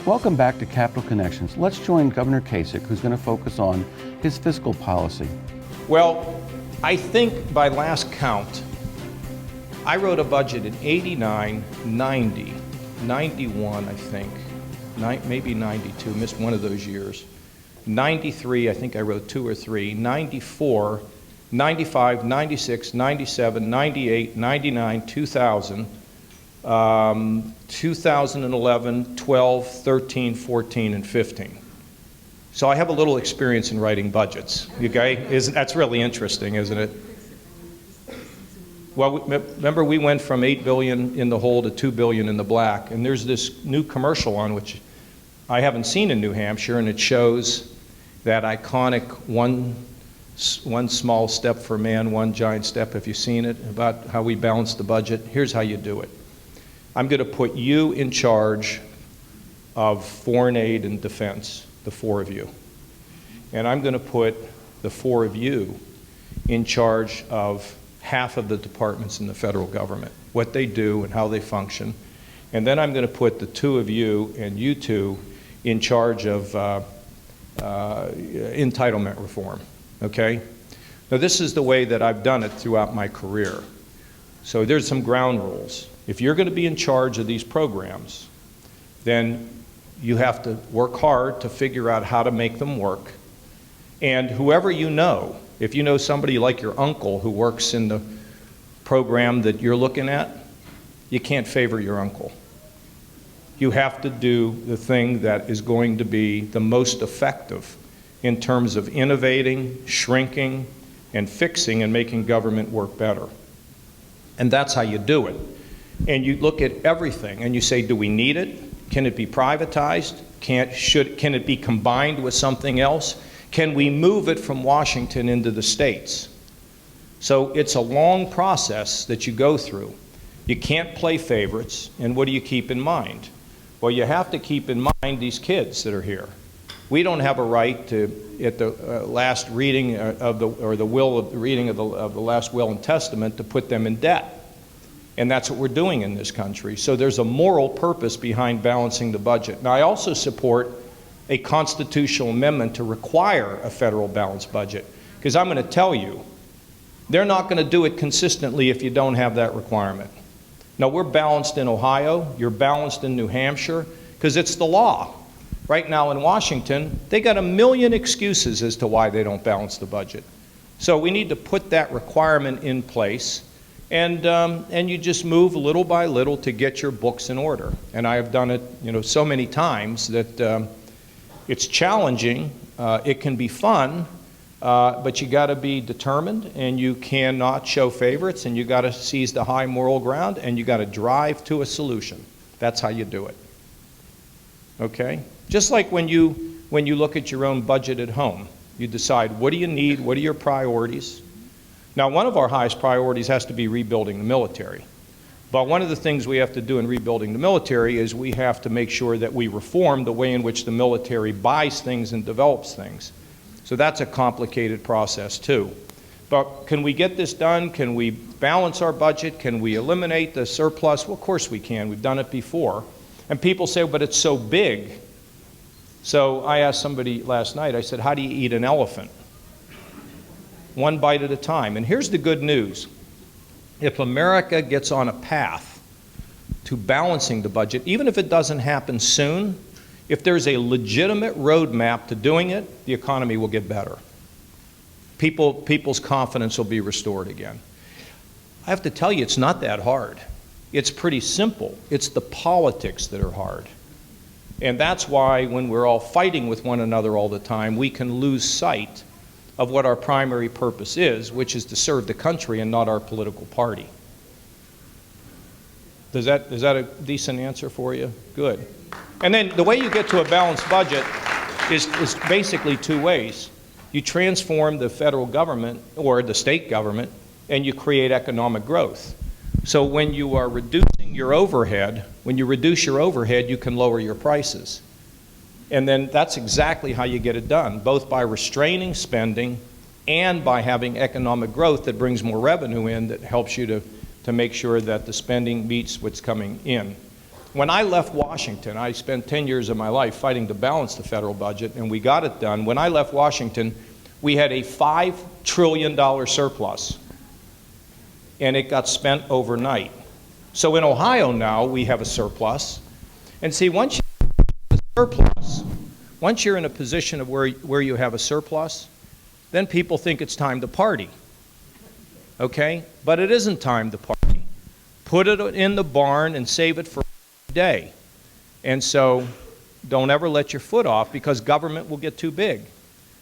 Welcome back to Capital Connections. Let's join Governor Kasich, who's going to focus on his fiscal policy. Well, I think by last count, I wrote a budget in 89, 90, 91, I think, maybe 92, missed one of those years. 93, I think I wrote 2 or 3, 94, 95, 96, 97, 98, 99, 2000, 2011, 12, 13, 14, and 15. So I have a little experience in writing budgets. Okay, that's really interesting, isn't it? Well, remember we went from $8 billion in the hole to $2 billion in the black, and there's this new commercial on which I haven't seen in New Hampshire, and it shows that iconic one small step for man, one giant step. Have you seen it? About how we balance the budget? Here's how you do it. I'm going to put you in charge of foreign aid and defense, the 4 of you. And I'm going to put the 4 of you in charge of half of the departments in the federal government, what they do and how they function. And then I'm going to put the 2 of you and you 2 in charge of entitlement reform, okay? Now this is the way that I've done it throughout my career. So there's some ground rules. If you're going to be in charge of these programs, then you have to work hard to figure out how to make them work. And whoever you know, if you know somebody like your uncle who works in the program that you're looking at, you can't favor your uncle. You have to do the thing that is going to be the most effective in terms of innovating, shrinking, and fixing and making government work better. And that's how you do it. And you look at everything and you say, do we need it? Can it be privatized? Can it be combined with something else? Can we move it from Washington into the states? So it's a long process that you go through. You can't play favorites, and what do you keep in mind? Well, you have to keep in mind these kids that are here. We don't have a right to, at the last reading of the last will and testament, to put them in debt. And that's what we're doing in this country. So there's a moral purpose behind balancing the budget. Now, I also support a constitutional amendment to require a federal balanced budget, because I'm going to tell you, they're not going to do it consistently if you don't have that requirement. Now, we're balanced in Ohio, you're balanced in New Hampshire, because it's the law. Right now in Washington, they got a million excuses as to why they don't balance the budget. So we need to put that requirement in place. And you just move little by little to get your books in order. And I have done it, so many times that it's challenging. It can be fun, but you got to be determined, and you cannot show favorites, and you got to seize the high moral ground, and you got to drive to a solution. That's how you do it. Okay? Just like when you look at your own budget at home, you decide what do you need, what are your priorities. Now, one of our highest priorities has to be rebuilding the military. But one of the things we have to do in rebuilding the military is we have to make sure that we reform the way in which the military buys things and develops things. So that's a complicated process too. But can we get this done? Can we balance our budget? Can we eliminate the surplus? Well, of course we can. We've done it before. And people say, but it's so big. So I asked somebody last night, I said, how do you eat an elephant? One bite at a time. And here's the good news. If America gets on a path to balancing the budget, even if it doesn't happen soon, if there's a legitimate roadmap to doing it, the economy will get better. People's confidence will be restored again. I have to tell you, it's not that hard. It's pretty simple. It's the politics that are hard. And that's why when we're all fighting with one another all the time, we can lose sight of what our primary purpose is, which is to serve the country and not our political party. Is that a decent answer for you? Good. And then the way you get to a balanced budget is basically 2 ways. You transform the federal government or the state government, and you create economic growth. So when you are reducing your overhead, you can lower your prices. And then that's exactly how you get it done, both by restraining spending and by having economic growth that brings more revenue in that helps you to make sure that the spending meets what's coming in. When I left Washington, I spent 10 years of my life fighting to balance the federal budget, and we got it done. When I left Washington, we had a $5 trillion surplus, and it got spent overnight. So in Ohio now, we have a surplus. And see, once you're in a position of where you have a surplus, then people think it's time to party. Okay? But it isn't time to party. Put it in the barn and save it for a day. And so don't ever let your foot off, because government will get too big.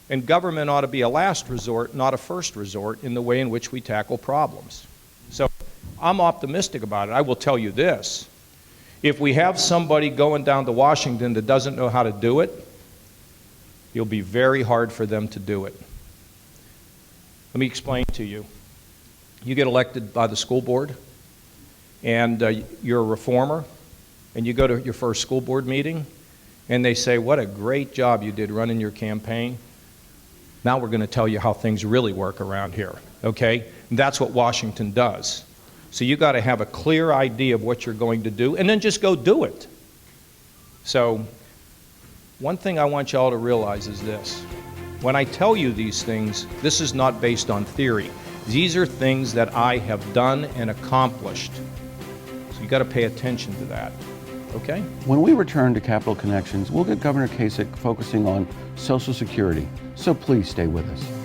And government ought to be a last resort, not a first resort, in the way in which we tackle problems. So I'm optimistic about it. I will tell you this. If we have somebody going down to Washington that doesn't know how to do it, it'll be very hard for them to do it. Let me explain to you. You get elected by the school board, and you're a reformer, and you go to your first school board meeting, and they say, what a great job you did running your campaign. Now we're going to tell you how things really work around here, okay? And that's what Washington does. So you got to have a clear idea of what you're going to do, and then just go do it. So one thing I want you all to realize is this. When I tell you these things, this is not based on theory. These are things that I have done and accomplished. So you got to pay attention to that, okay? When we return to Capital Connections, we'll get Governor Kasich focusing on Social Security. So please stay with us.